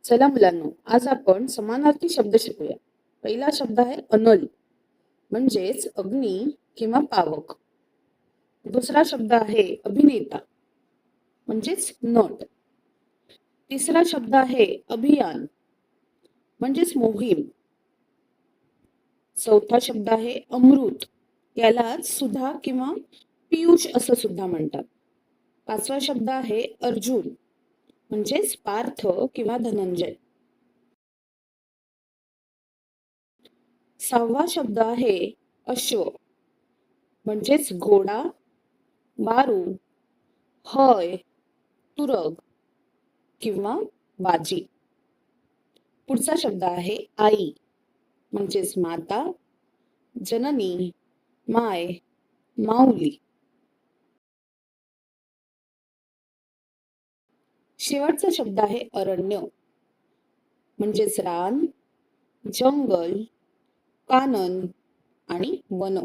चला मुलांनो, आज आपण समानार्थी शब्द शिकूया. पहिला शब्द आहे अनल, म्हणजेच अग्नी किंवा पावक. दुसरा शब्द आहे अभिनेता, म्हणजेच नट. तिसरा शब्द आहे अभियान, म्हणजेच मोहीम. चौथा शब्द आहे अमृत, यालाच सुधा किंवा पियुष असं सुद्धा म्हणतात. पाचवा शब्द आहे अर्जुन, म्हणजेच पार्थ किंवा धनंजय. सहावा शब्द आहे अश्व, म्हणजेच घोडा, बारू, हय, तुरग किंवा बाजी. पुढचा शब्द आहे आई, म्हणजेच माता, जननी, माय, माऊली. शेवटचा शब्द आहे अरण्य, म्हणजेच रान, जंगल, कानन आणि वन.